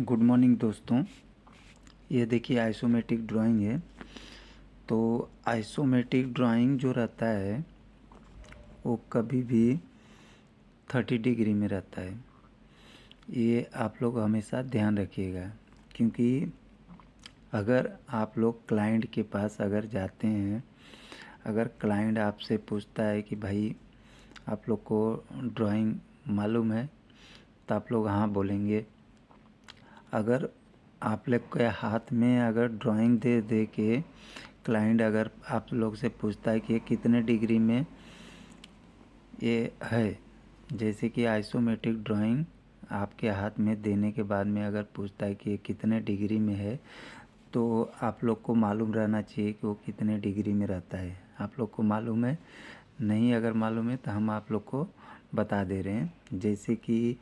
Good morning दोस्तों। ये देखिए आइसोमेट्रिक ड्राइंग है। तो आइसोमेट्रिक ड्राइंग जो रहता है वो कभी भी 30 डिग्री में रहता है। ये आप लोग हमेशा ध्यान रखिएगा, क्योंकि अगर आप लोग क्लाइंट के पास अगर जाते हैं, अगर क्लाइंट आपसे पूछता है कि भाई आप लोग को ड्राइंग मालूम है, तो आप लोग हाँ बोलेंगे। अगर आप लोग के हाथ में अगर ड्राइंग दे दे के क्लाइंट अगर आप लोग से पूछता है कि ये कितने डिग्री में ये है, जैसे कि आइसोमेट्रिक ड्राइंग आपके हाथ में देने के बाद में अगर पूछता है कि ये कितने डिग्री में है, तो आप लोग को मालूम रहना चाहिए कि वो कितने डिग्री में रहता है। आप लोग को मालूम है? नहीं अगर मालूम है तो हम आप लोग को बता दे रहे हैं। जैसे कि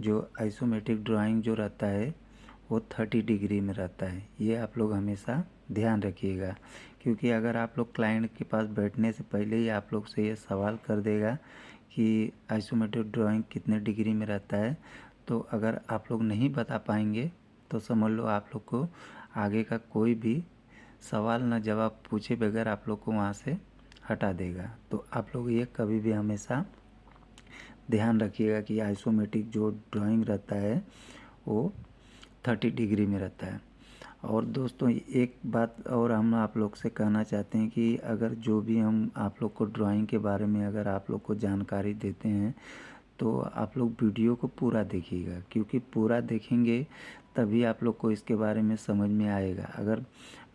जो आइसोमेट्रिक ड्राइंग जो रहता है वो 30 डिग्री में रहता है। ये आप लोग हमेशा ध्यान रखिएगा, क्योंकि अगर आप लोग क्लाइंट के पास बैठने से पहले ही आप लोग से ये सवाल कर देगा कि आइसोमेट्रिक ड्राइंग कितने डिग्री में रहता है, तो अगर आप लोग नहीं बता पाएंगे तो समझ लो आप लोग को आगे का कोई भी सवाल न जवाब पूछे बगैर आप लोग को वहाँ से हटा देगा। तो आप लोग ये कभी भी हमेशा ध्यान रखिएगा कि आइसोमेट्रिक जो ड्राइंग रहता है वो 30 डिग्री में रहता है। और दोस्तों एक बात और हम आप लोग से कहना चाहते हैं कि अगर जो भी हम आप लोग को ड्राइंग के बारे में अगर आप लोग को जानकारी देते हैं, तो आप लोग वीडियो को पूरा देखिएगा, क्योंकि पूरा देखेंगे तभी आप लोग को इसके बारे में समझ में आएगा। अगर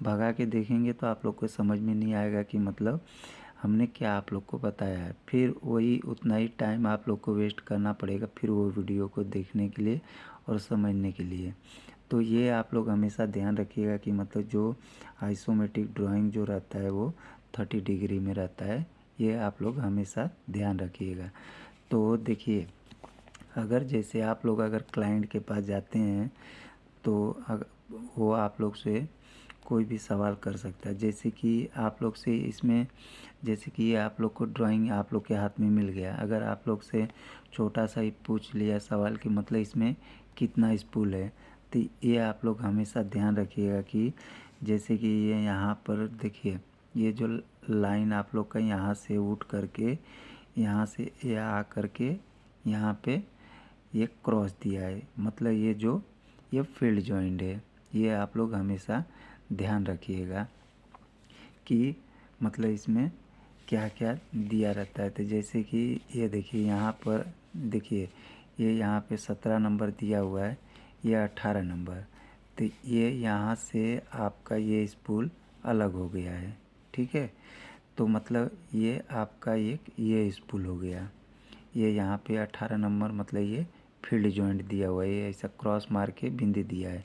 भगा के देखेंगे तो आप लोग को समझ में नहीं आएगा कि मतलब हमने क्या आप लोग को बताया है। फिर वही उतना ही टाइम आप लोग को वेस्ट करना पड़ेगा फिर वो वीडियो को देखने के लिए और समझने के लिए। तो ये आप लोग हमेशा ध्यान रखिएगा कि मतलब जो आइसोमेट्रिक ड्राइंग जो रहता है वो 30 डिग्री में रहता है। ये आप लोग हमेशा ध्यान रखिएगा। तो देखिए, अगर जैसे आप लोग अगर क्लाइंट के पास जाते हैं तो वो आप लोग से कोई भी सवाल कर सकता है। जैसे कि आप लोग से इसमें, जैसे कि ये आप लोग को ड्राइंग आप लोग के हाथ में मिल गया, अगर आप लोग से छोटा सा ही पूछ लिया सवाल कि मतलब इसमें कितना स्पूल है, तो ये आप लोग हमेशा ध्यान रखिएगा कि जैसे कि ये यहाँ पर देखिए, ये जो लाइन आप लोग का यहाँ से उठ करके यहाँ से ये आ करके यहाँ पे ये क्रॉस दिया है, मतलब ये फील्ड जॉइंट है। ये आप लोग हमेशा ध्यान रखिएगा कि मतलब इसमें क्या क्या दिया रहता है। तो जैसे कि ये देखिए यहाँ पर देखिए, ये यहाँ पे 17 नंबर दिया हुआ है, ये 18 नंबर। तो ये यहाँ से आपका ये स्पूल अलग हो गया है, ठीक है। तो मतलब ये आपका एक ये स्पूल हो गया। ये यहाँ पे 18 नंबर, मतलब ये फील्ड जॉइंट दिया हुआ है, ये ऐसा क्रॉस मार के बिंदी दिया है।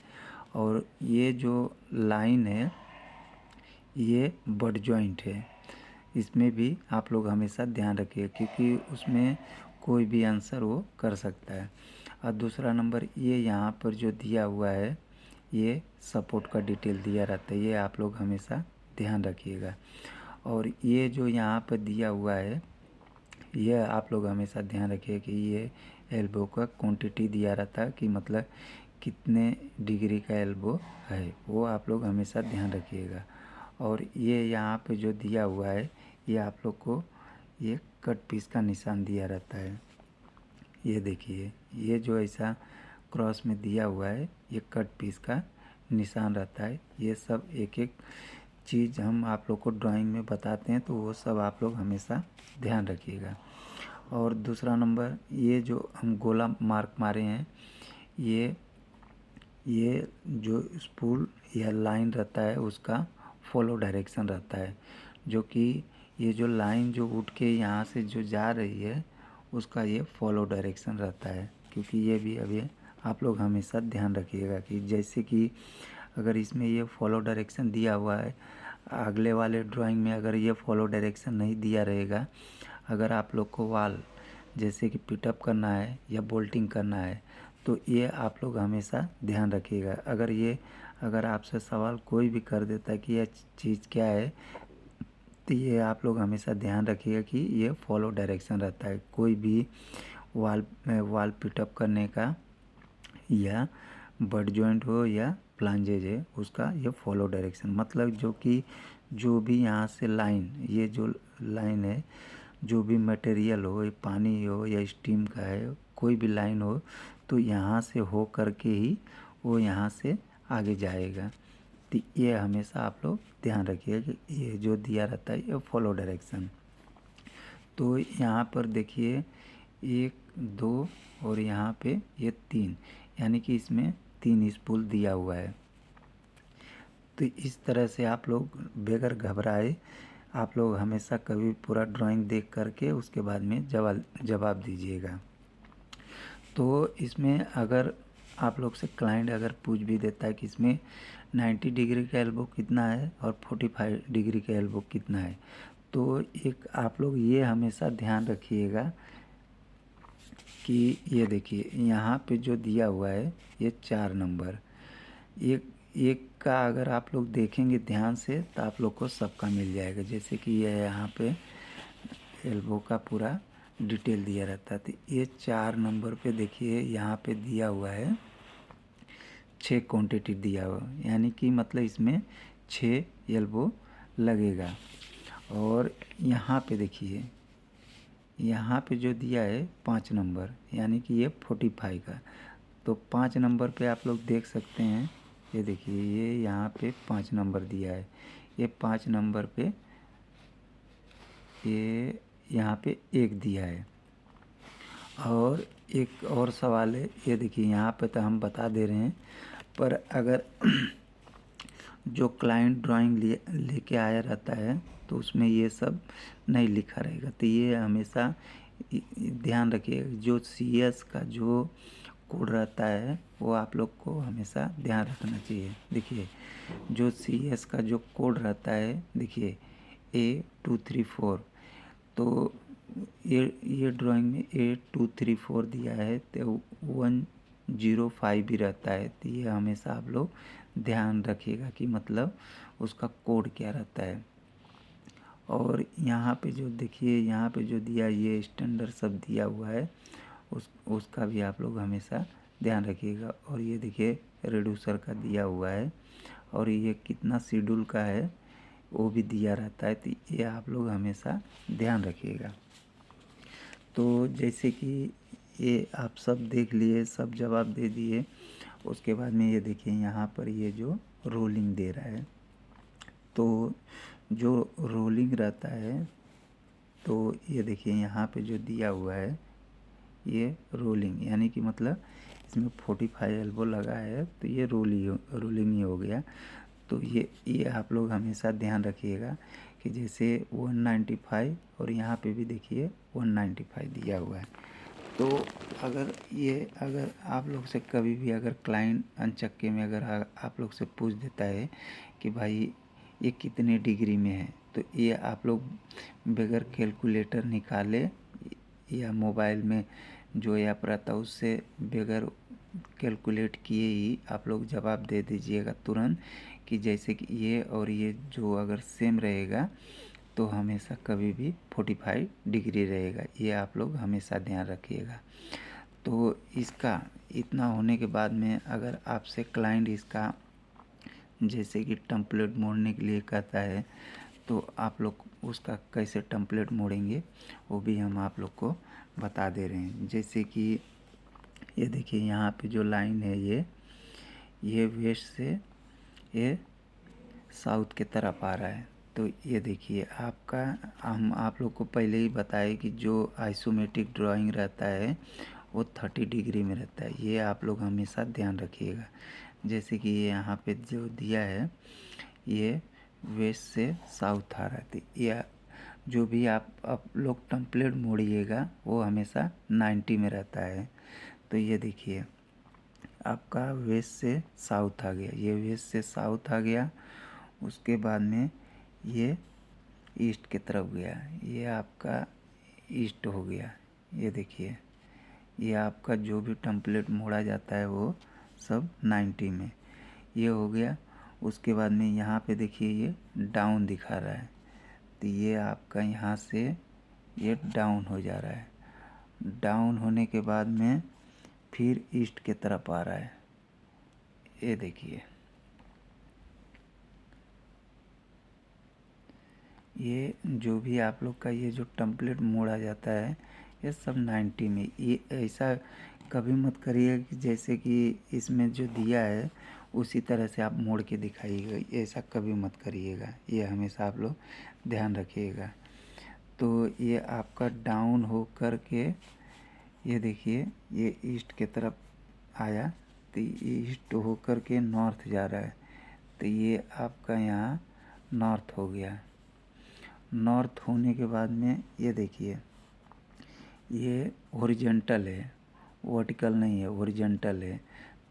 और ये जो लाइन है ये बट जॉइंट है। इसमें भी आप लोग हमेशा ध्यान रखिए, क्योंकि उसमें कोई भी आंसर वो कर सकता है। और दूसरा नंबर ये यहाँ पर जो दिया हुआ है ये सपोर्ट का डिटेल दिया रहता है, ये आप लोग हमेशा ध्यान रखिएगा। और ये जो यहाँ पर दिया हुआ है ये आप लोग हमेशा ध्यान रखिए कि ये एल्बो का क्वांटिटी दिया रहता है कि मतलब कितने डिग्री का एल्बो है, वो आप लोग हमेशा ध्यान रखिएगा। और ये यहाँ पे जो दिया हुआ है ये आप लोग को ये कट पीस का निशान दिया रहता है। ये देखिए, ये जो ऐसा क्रॉस में दिया हुआ है ये कट पीस का निशान रहता है। ये सब एक एक चीज़ हम आप लोग को ड्राइंग में बताते हैं, तो वो सब आप लोग हमेशा ध्यान रखिएगा। और दूसरा नंबर ये जो हम गोला मार्क मारे हैं, ये जो स्पूल या लाइन रहता है उसका फॉलो डायरेक्शन रहता है, जो कि ये जो लाइन जो उठ के यहाँ से जो जा रही है उसका ये फॉलो डायरेक्शन रहता है। क्योंकि ये भी अभी आप लोग हमेशा ध्यान रखिएगा कि जैसे कि अगर इसमें ये फॉलो डायरेक्शन दिया हुआ है, अगले वाले ड्राइंग में अगर ये फॉलो डायरेक्शन नहीं दिया रहेगा, अगर आप लोग को वाल जैसे कि पिटअप करना है या बोल्टिंग करना है, तो ये आप लोग हमेशा ध्यान रखिएगा। अगर आपसे सवाल कोई भी कर देता है कि यह चीज़ क्या है, तो ये आप लोग हमेशा ध्यान रखिएगा कि ये फॉलो डायरेक्शन रहता है। कोई भी वाल पिटअप करने का या बट जॉइंट हो या फ्लांजेज है, उसका ये फॉलो डायरेक्शन, मतलब जो कि जो भी यहाँ से लाइन, ये जो लाइन है, जो भी मटेरियल हो, ये पानी हो या स्टीम का है, कोई भी लाइन हो, तो यहाँ से हो करके ही वो यहाँ से आगे जाएगा। तो ये हमेशा आप लोग ध्यान रखिए कि ये जो दिया रहता है ये फॉलो डायरेक्शन। तो यहाँ पर देखिए 1 2 और यहाँ पे ये 3, यानी कि इसमें 3 स्पूल दिया हुआ है। तो इस तरह से आप लोग बगैर घबराए आप लोग हमेशा कभी पूरा ड्राइंग देख करके उसके बाद में जवाब दीजिएगा। तो इसमें अगर आप लोग से क्लाइंट अगर पूछ भी देता है कि इसमें 90 डिग्री का एल्बो कितना है और 45 डिग्री का एल्बो कितना है, तो एक आप लोग ये हमेशा ध्यान रखिएगा कि ये देखिए यहाँ पे जो दिया हुआ है ये 4 नंबर, एक एक का अगर आप लोग देखेंगे ध्यान से तो आप लोग को सबका मिल जाएगा। जैसे कि ये यहाँ पे एल्बो का पूरा डिटेल दिया रहता है, तो ये 4 नंबर पे देखिए यहाँ पे दिया हुआ है 6 क्वांटिटी दिया हुआ, यानी कि मतलब इसमें 6 एल्बो लगेगा। और यहाँ पे देखिए यहाँ पे जो दिया है 5 नंबर, यानी कि ये 45 का, तो 5 नंबर पे आप लोग देख सकते हैं, ये देखिए ये यहाँ पे 5 नंबर दिया है, ये 5 नंबर पे ये यहाँ पे 1 दिया है। और एक और सवाल है, ये देखिए यहाँ पे तो हम बता दे रहे हैं, पर अगर जो क्लाइंट ड्राइंग लेके आया रहता है तो उसमें ये सब नहीं लिखा रहेगा, तो ये हमेशा ध्यान रखिए। जो CS का जो कोड रहता है वो आप लोग को हमेशा ध्यान रखना चाहिए। देखिए जो CS का जो कोड रहता है, देखिए A234, तो ये ड्राइंग में A234 दिया है, तो 105 भी रहता है, तो ये हमेशा आप लोग ध्यान रखिएगा कि मतलब उसका कोड क्या रहता है। और यहाँ पे जो देखिए यहाँ पे जो दिया ये स्टैंडर्ड सब दिया हुआ है, उसका भी आप लोग हमेशा ध्यान रखिएगा। और ये देखिए रिड्यूसर का दिया हुआ है, और ये कितना शेड्यूल का है वो भी दिया रहता है, तो ये आप लोग हमेशा ध्यान रखिएगा। तो जैसे कि ये आप सब देख लिए, सब जवाब दे दिए, उसके बाद में ये देखिए यहाँ पर ये जो रोलिंग दे रहा है, तो जो रोलिंग रहता है, तो ये देखिए यहाँ पे जो दिया हुआ है ये रोलिंग, यानी कि मतलब इसमें 45 एल्बो लगा है, तो ये रोलिंग ही हो गया। तो ये आप लोग हमेशा ध्यान रखिएगा कि जैसे 195 और यहाँ पे भी देखिए 195 दिया हुआ है। तो अगर आप लोग से कभी भी अगर क्लाइंट अनचक्के में अगर आप लोग से पूछ देता है कि भाई ये कितने डिग्री में है, तो ये आप लोग बगैर कैलकुलेटर निकाले या मोबाइल में जो ऐप रहता है उससे बगैर कैलकुलेट किए ही आप लोग जवाब दे दीजिएगा तुरंत, कि जैसे कि ये और ये जो अगर सेम रहेगा तो हमेशा कभी भी 45 डिग्री रहेगा, ये आप लोग हमेशा ध्यान रखिएगा। तो इसका इतना होने के बाद में अगर आपसे क्लाइंट इसका जैसे कि टेम्पलेट मोड़ने के लिए कहता है, तो आप लोग उसका कैसे टेम्पलेट मोड़ेंगे वो भी हम आप लोग को बता दे रहे हैं। जैसे कि ये देखिए यहाँ पे जो लाइन है ये वेस्ट से ये साउथ के तरफ आ रहा है, तो ये देखिए आपका हम आप लोग को पहले ही बताए कि जो आइसोमेट्रिक ड्राइंग रहता है वो 30 डिग्री में रहता है, ये आप लोग हमेशा ध्यान रखिएगा। जैसे कि ये यहाँ पे जो दिया है ये वेस्ट से साउथ आ रहा है, तो ये जो भी आप लोग टेम्पलेट मोड़िएगा वो हमेशा 90 में रहता है। तो ये देखिए आपका वेस्ट से साउथ आ गया, ये वेस्ट से साउथ आ गया, उसके बाद में ये ईस्ट की तरफ गया, ये आपका ईस्ट हो गया। ये देखिए ये आपका जो भी टेम्पलेट मोड़ा जाता है वो सब 90 में ये हो गया। उसके बाद में यहाँ पे देखिए ये डाउन दिखा रहा है, तो ये आपका यहाँ से ये डाउन हो जा रहा है, डाउन होने के बाद में फिर ईस्ट के तरफ आ रहा है, ये देखिए, ये जो भी आप लोग का ये जो टेम्पलेट मोड़ आ जाता है ये सब 90 में। ये ऐसा कभी मत करिए कि जैसे कि इसमें जो दिया है उसी तरह से आप मोड़ के दिखाइएगा, ऐसा कभी मत करिएगा, ये हमेशा आप लोग ध्यान रखिएगा। तो ये आपका डाउन हो कर के ये देखिए ये ईस्ट के तरफ आया, तो ईस्ट हो कर के नॉर्थ जा रहा है, तो ये आपका यहाँ नॉर्थ हो गया। नॉर्थ होने के बाद में ये देखिए ये हॉरिजॉन्टल है, वर्टिकल नहीं है, हॉरिजॉन्टल है।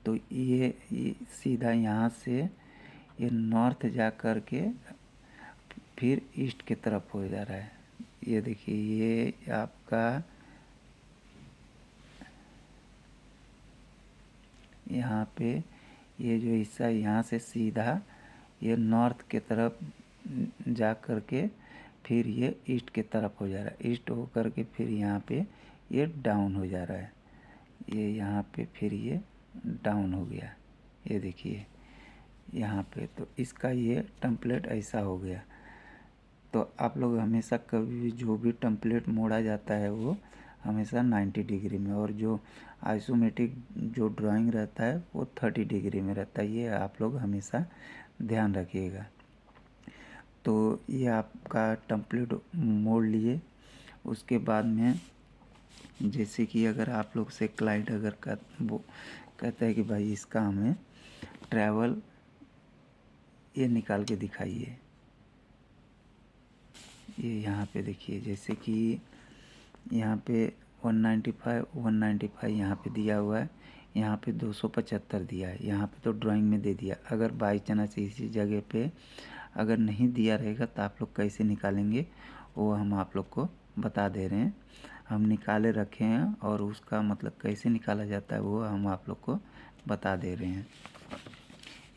तो ये सीधा यहाँ से ये नॉर्थ जा कर के फिर ईस्ट की तरफ हो जा रहा है। ये देखिए ये आपका यहाँ पे ये जो हिस्सा यहाँ से सीधा ये नॉर्थ के तरफ जा कर के फिर ये ईस्ट के तरफ हो जा रहा है। ईस्ट हो कर के फिर यहाँ पे ये डाउन हो जा रहा है, ये यहाँ पे फिर ये डाउन हो गया। ये देखिए यहाँ पे, तो इसका ये टेम्पलेट ऐसा हो गया। तो आप लोग हमेशा कभी भी जो भी टेम्पलेट मोड़ा जाता है वो हमेशा 90 डिग्री में, और जो आइसोमेट्रिक जो ड्राइंग रहता है वो 30 डिग्री में रहता है, ये आप लोग हमेशा ध्यान रखिएगा। तो ये आपका टेम्पलेट मोड़ लिए, उसके बाद में जैसे कि अगर आप लोग से क्लाइंट अगर वो कहता है कि भाई इसका हमें ट्रैवल ये निकाल के दिखाइए, ये यहाँ पे देखिए जैसे कि यहाँ पे 195 यहाँ पे दिया हुआ है, यहाँ पे 275 दिया है, यहाँ पे तो ड्राइंग में दे दिया। अगर बाई चांस इसी जगह पे अगर नहीं दिया रहेगा तो आप लोग कैसे निकालेंगे वो हम आप लोग को बता दे रहे हैं। हम निकाले रखे हैं और उसका मतलब कैसे निकाला जाता है वो हम आप लोग को बता दे रहे हैं।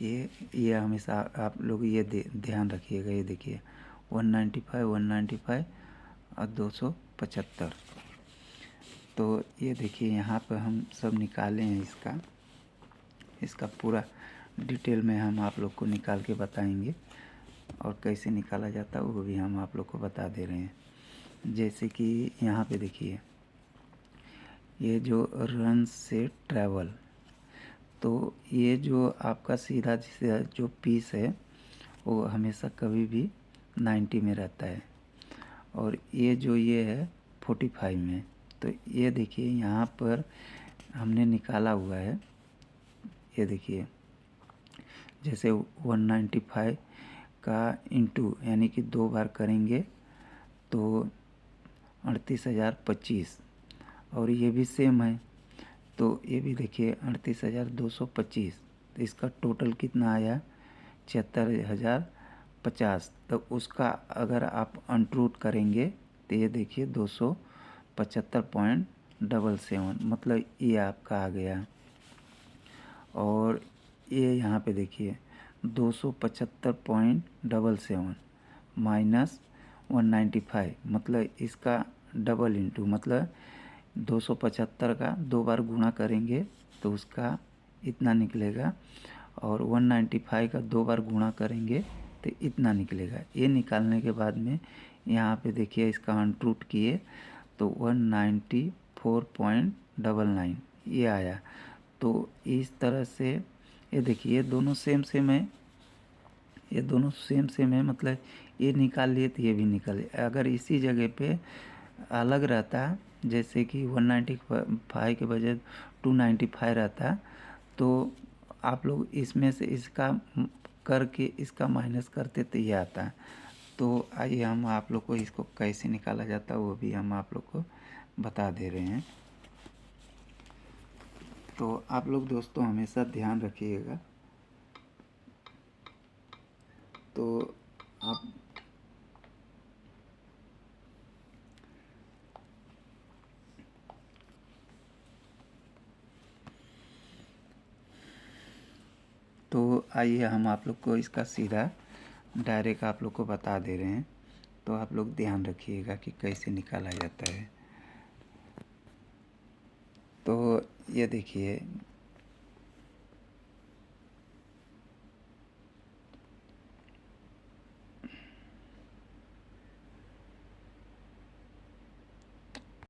ये हमेशा आप लोग ये ध्यान रखिएगा। ये देखिए 195 और 275। तो ये देखिए यहाँ पर हम सब निकाले हैं, इसका पूरा डिटेल में हम आप लोग को निकाल के बताएंगे, और कैसे निकाला जाता है वो भी हम आप लोग को बता दे रहे हैं। जैसे कि यहाँ पे देखिए ये जो रन से ट्रैवल, तो ये जो आपका सीधा जो पीस है वो हमेशा कभी भी 90 में रहता है, और ये जो ये है 45 में। तो ये देखिए यहाँ पर हमने निकाला हुआ है, ये देखिए जैसे 195 का इंटू यानी कि 2 बार करेंगे तो 38,025, और ये भी सेम है, तो ये भी देखिए 38,225। तो इसका टोटल कितना आया 76,050। तो उसका अगर आप अनट्रूथ करेंगे तो ये देखिए 275.77, मतलब ये आपका आ गया। और ये यहाँ पे देखिए 275.77 माइनस 195, मतलब इसका डबल इंटू, मतलब 275 का 2 बार गुणा करेंगे तो उसका इतना निकलेगा, और 195 का 2 बार गुणा करेंगे तो इतना निकलेगा। ये निकालने के बाद में यहाँ पे देखिए इसका अनट्रूथ किए तो 194.99 ये आया। तो इस तरह से ये देखिए ये दोनों सेम सेम है, ये दोनों सेम सेम है, मतलब ये निकाल लिए तो ये भी निकाल। अगर इसी जगह पे अलग रहता जैसे कि 195 के बजाय 295 रहता तो आप लोग इसमें से इसका करके इसका माइनस करते तो ये आता। तो आइए हम आप लोग को इसको कैसे निकाला जाता है वो भी हम आप लोग को बता दे रहे हैं। तो आप लोग दोस्तों हमेशा ध्यान रखिएगा। तो आइए हम आप लोग को इसका सीधा डायरेक्ट आप लोग को बता दे रहे हैं। तो आप लोग ध्यान रखिएगा कि कैसे निकाला जाता है। तो ये देखिए